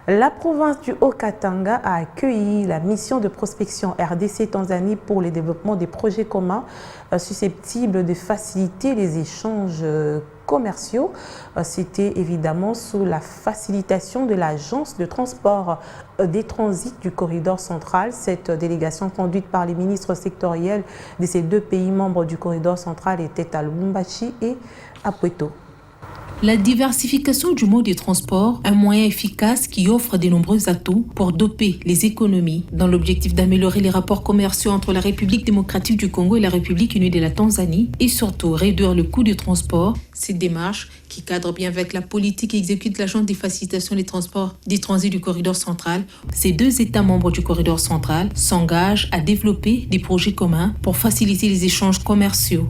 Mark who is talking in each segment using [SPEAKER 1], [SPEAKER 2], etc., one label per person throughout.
[SPEAKER 1] La province du Haut-Katanga a accueilli la mission de prospection RDC-Tanzanie pour le développement des projets communs susceptibles de faciliter les échanges commerciaux. C'était évidemment sous la facilitation de l'agence de transport des transits du corridor central. Cette délégation conduite par les ministres sectoriels de ces deux pays membres du corridor central était à Lubumbashi et à Pweto.
[SPEAKER 2] La diversification du mode de transport, un moyen efficace qui offre de nombreux atouts pour doper les économies dans l'objectif d'améliorer les rapports commerciaux entre la République démocratique du Congo et la République unie de la Tanzanie et surtout réduire le coût du transport. Cette démarche, qui cadre bien avec la politique et exécute l'agence de facilitation des transports des transits du corridor central, ces deux États membres du corridor central s'engagent à développer des projets communs pour faciliter les échanges commerciaux.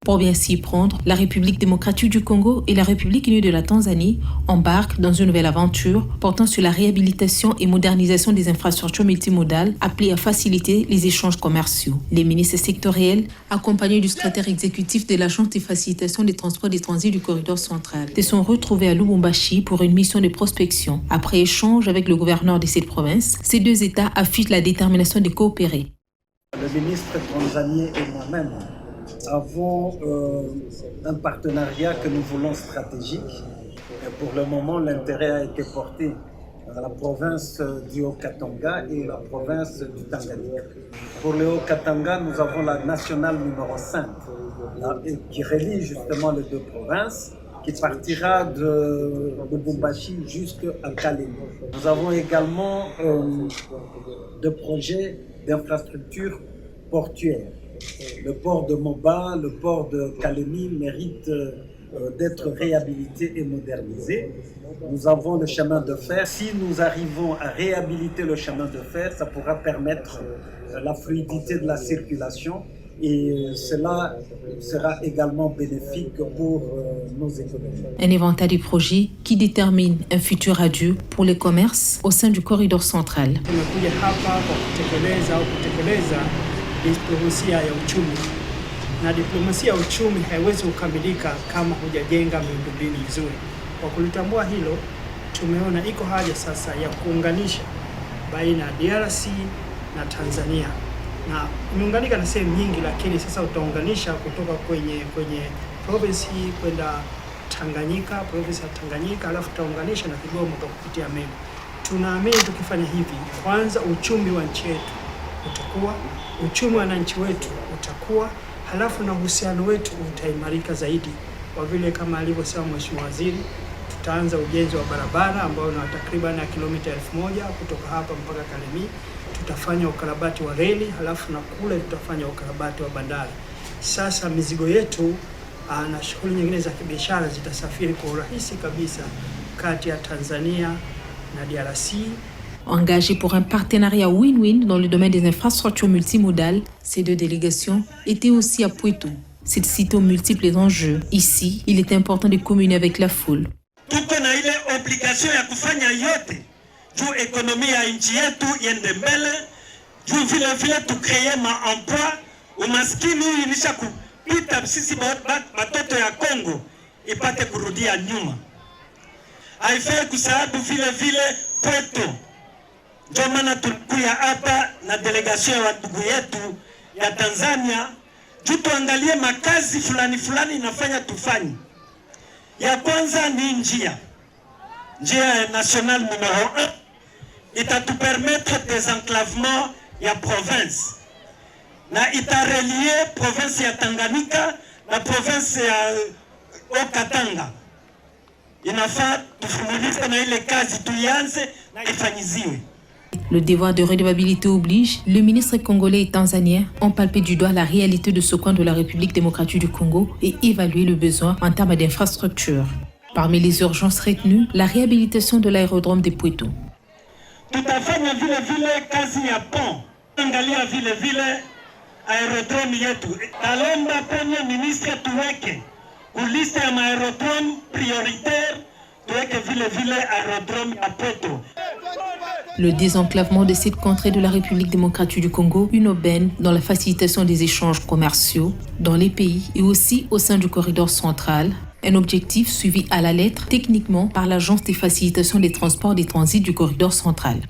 [SPEAKER 2] Pour bien s'y prendre, la République démocratique du Congo et la République unie de la Tanzanie embarquent dans une nouvelle aventure portant sur la réhabilitation et modernisation des infrastructures multimodales appelées à faciliter les échanges commerciaux. Les ministres sectoriels, accompagnés du secrétaire exécutif de l'Agence de facilitation des transports des transits du corridor central, se sont retrouvés à Lubumbashi pour une mission de prospection. Après échange avec le gouverneur de cette province, ces deux États affichent la détermination de coopérer.
[SPEAKER 3] Le ministre tanzanien et moi-même avons un partenariat que nous voulons stratégique. Et pour le moment, l'intérêt a été porté à la province du Haut-Katanga et la province du Tanganyika. Pour le Haut-Katanga, nous avons la nationale numéro 5 qui relie justement les deux provinces, qui partira de Lubumbashi jusqu'à Kalemi. Nous avons également des projets d'infrastructures portuaires. Le port de Moba, le port de Kalemi méritent d'être réhabilités et modernisés. Nous avons le chemin de fer. Si nous arrivons à réhabiliter le chemin de fer, ça pourra permettre la fluidité de la circulation et cela sera également bénéfique pour nos économies.
[SPEAKER 2] Un inventaire des projets qui détermine un futur radieux pour les commerces au sein du corridor central.
[SPEAKER 4] Diplomasia ya uchumi na diplomasia ya uchumi haiwezi kukamilika kama hujajenga miundombinu mizuri. Kwa kulitambua hilo, tumeona iko haja sasa ya kuunganisha baina ya DRC na Tanzania, na imeunganika na sehemu nyingi, lakini sasa utaunganisha kutoka kwenye province hii kwenda Tanganyika, province ya Tanganyika, alafu utaunganisha na Kigoma kwa kupitia meli. Tunaamini tukifanya hivi, kwanza uchumi wa nchi yetu utakuwa, uchumi wa wananchi wetu utakuwa, halafu na uhusiano wetu utaimarika zaidi. Kwa vile kama alivyosema Mheshimiwa Waziri, tutaanza ujenzi wa barabara ambao ni takriban kilomita 1000 kutoka hapa mpaka Kalemi. Tutafanya ukarabati wa reli, halafu na kule tutafanya ukarabati wa bandari. Sasa mizigo yetu na shughuli nyingine za kibiashara zitasafiri kwa urahisi kabisa kati ya Tanzania na DRC.
[SPEAKER 2] Engagés pour un partenariat win-win dans le domaine des infrastructures multimodales, ces deux délégations étaient aussi à Pweto. Cette site aux multiples enjeux. Ici, il est important de communier avec la foule.
[SPEAKER 5] Tuko na ile obligation ya kufanya yote juu ekonomia ya nchi yetu iende mbele, juu vile tukreye maemploi. Umaskini inisha kupita sisi batoto ya Kongo ipate kurudia nyuma. Haifai kusahabu vile Pweto. Ndio maana tulikuya hapa na delegation ya ndugu yetu ya Tanzania juu tuangalie makazi fulani inafanya tufanye. Ya kwanza ni njia ya national numero 1 itatupermettre désenclavement ya province na itarelie province ya Tanganyika na province ya Haut-Katanga. Inafaa tufumulize na ile kazi tuianze na ifanyiziwe.
[SPEAKER 2] Le devoir de redevabilité oblige, le ministre congolais et tanzanien ont palpé du doigt la réalité de ce coin de la République démocratique du Congo et évalué le besoin en termes d'infrastructures. Parmi les urgences retenues, la réhabilitation de l'aérodrome de Pweto.
[SPEAKER 5] Tutafanya vile kazi ya pont. Angalia vile aerodrome yetu. Talomba Premier Ministre tuweke uliste ya aerodrome prioritaire, tuweke vile aerodrome ya Pweto.
[SPEAKER 2] Le désenclavement de cette contrée de la République démocratique du Congo, une aubaine dans la facilitation des échanges commerciaux dans les pays et aussi au sein du corridor central, Un objectif suivi à la lettre techniquement par l'Agence des facilitations des transports des transits du corridor central.